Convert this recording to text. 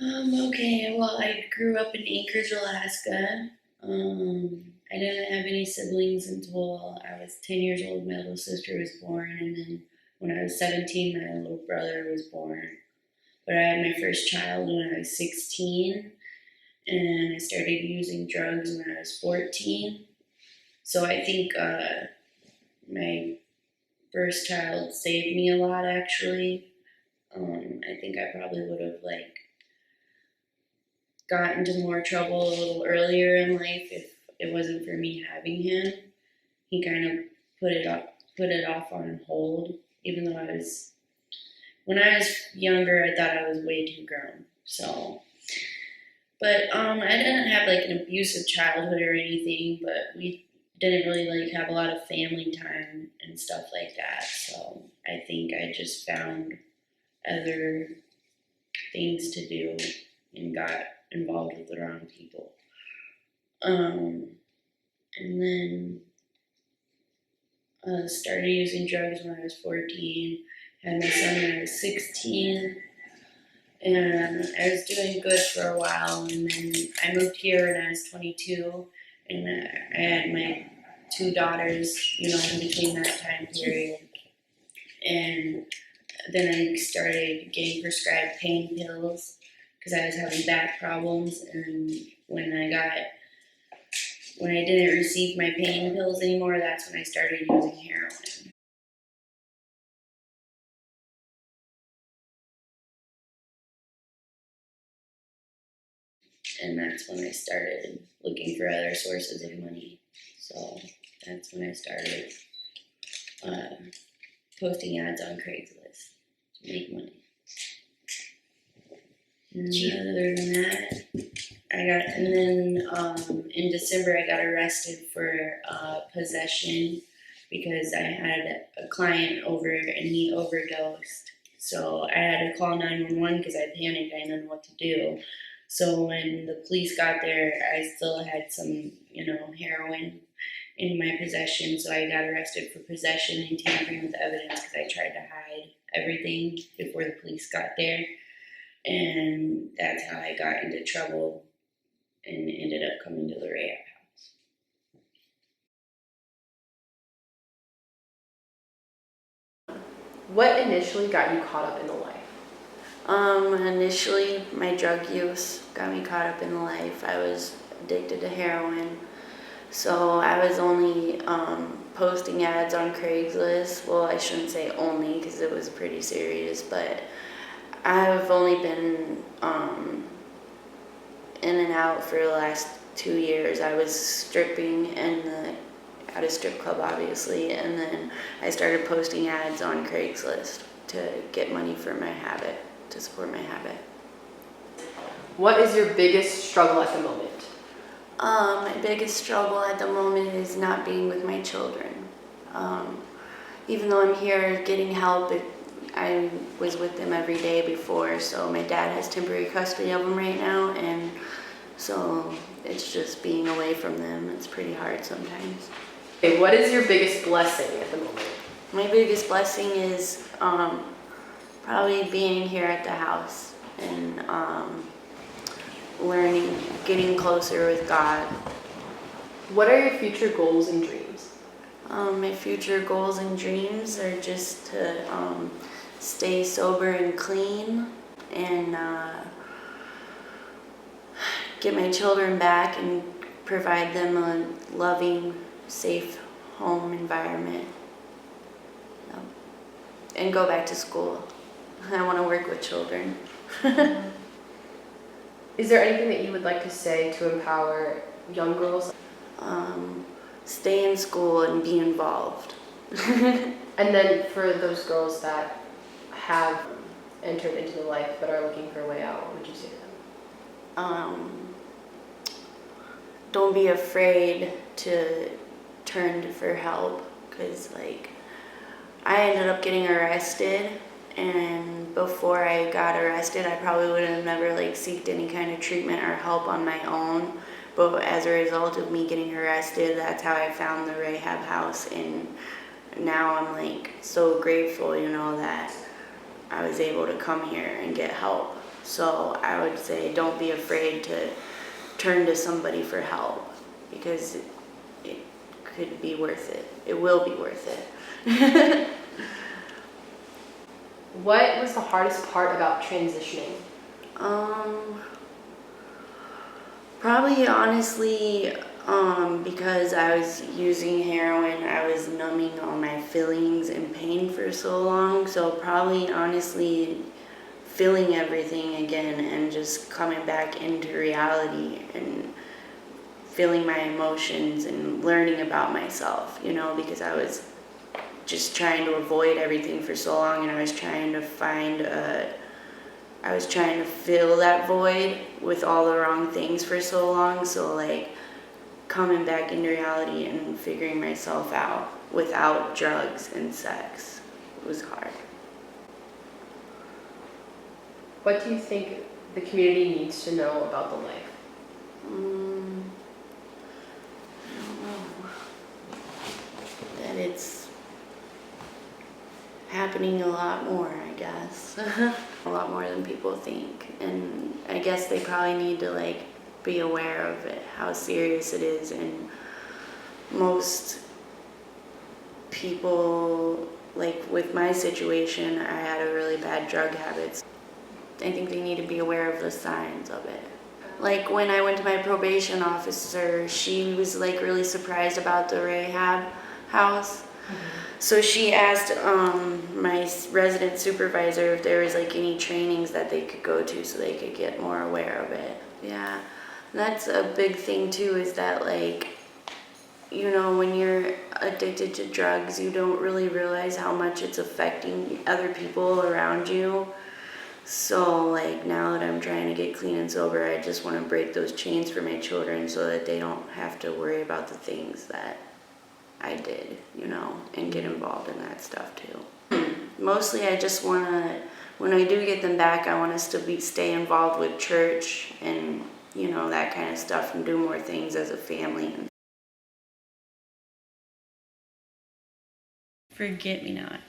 Okay, well, I grew up in Anchorage, Alaska. I didn't have any siblings until I was 10 years old. My little sister was born, and then when I was 17, my little brother was born. But I had my first child when I was 16, and I started using drugs when I was 14. So I think my first child saved me a lot, actually. I think I probably would have, like, got into more trouble a little earlier in life if it wasn't for me having him. He kind of put it off on hold, even though when I was younger, I thought I was way too grown. So, but I didn't have like an abusive childhood or anything, but we didn't really like have a lot of family time and stuff like that. So I think I just found other things to do and got involved with the wrong people. Um, and then started using drugs when I was 14. Had my son when I was 16. And I was doing good for a while. And then I moved here when I was 22. And I had my two daughters, in between that time period. And then I started getting prescribed pain pills because I was having back problems. And when I didn't receive my pain pills anymore, that's when I started using heroin. And that's when I started looking for other sources of money. So that's when I started uh, posting ads on Craigslist to make money. And other than that, in December I got arrested for possession because I had a client over and he overdosed. So I had to call 911 because I panicked. I didn't know what to do. So when the police got there, I still had some, heroin in my possession. So I got arrested for possession and tampering with evidence because I tried to hide everything before the police got there. And that's how I got into trouble and ended up coming to the rehab house. What initially got you caught up in the life? Initially, my drug use got me caught up in the life. I was addicted to heroin. So I was only posting ads on Craigslist. Well, I shouldn't say only because it was pretty serious, but I've only been in and out for the last 2 years. I was stripping at a strip club, obviously, and then I started posting ads on Craigslist to get money for my habit, to support my habit. What is your biggest struggle at the moment? My biggest struggle at the moment is not being with my children. Even though I'm here getting help, I was with them every day before, so my dad has temporary custody of them right now, and so it's just being away from them. It's pretty hard sometimes. Okay, what is your biggest blessing at the moment? My biggest blessing is probably being here at the house and learning, getting closer with God. What are your future goals and dreams? My future goals and dreams are just to stay sober and clean and get my children back and provide them a loving, safe home environment. And go back to school. I want to work with children. Is there anything that you would like to say to empower young girls? Stay in school and be involved. And then for those girls that have entered into the life but are looking for a way out, what would you say to them? Don't be afraid to turn for help, because I ended up getting arrested, and before I got arrested I probably would have never sought any kind of treatment or help on my own. But as a result of me getting arrested, that's how I found the rehab house, and now I'm so grateful, that I was able to come here and get help. So I would say don't be afraid to turn to somebody for help, because it could be worth it. It will be worth it. What was the hardest part about transitioning? Probably honestly, because I was using heroin, I was numbing all my feelings and pain for so long. So probably honestly, feeling everything again and just coming back into reality and feeling my emotions and learning about myself, because I was just trying to avoid everything for so long, and I was trying to fill that void with all the wrong things for so long. So like coming back into reality and figuring myself out without drugs and sex was hard. What do you think the community needs to know about the life? I don't know. That it's happening a lot more, I guess. A lot more than people think. And I guess they probably need to be aware of it, how serious it is. And most people, with my situation, I had a really bad drug habit. I think they need to be aware of the signs of it. Like when I went to my probation officer, she was really surprised about the rehab house. Mm-hmm. So she asked my resident supervisor if there was any trainings that they could go to so they could get more aware of it. Yeah, that's a big thing too, is that when you're addicted to drugs, you don't really realize how much it's affecting other people around you. So now that I'm trying to get clean and sober, I just want to break those chains for my children so that they don't have to worry about the things that I did, and get involved in that stuff too. Mostly I just want to, when I do get them back, I want us to stay involved with church and, that kind of stuff, and do more things as a family. Forget-me-not.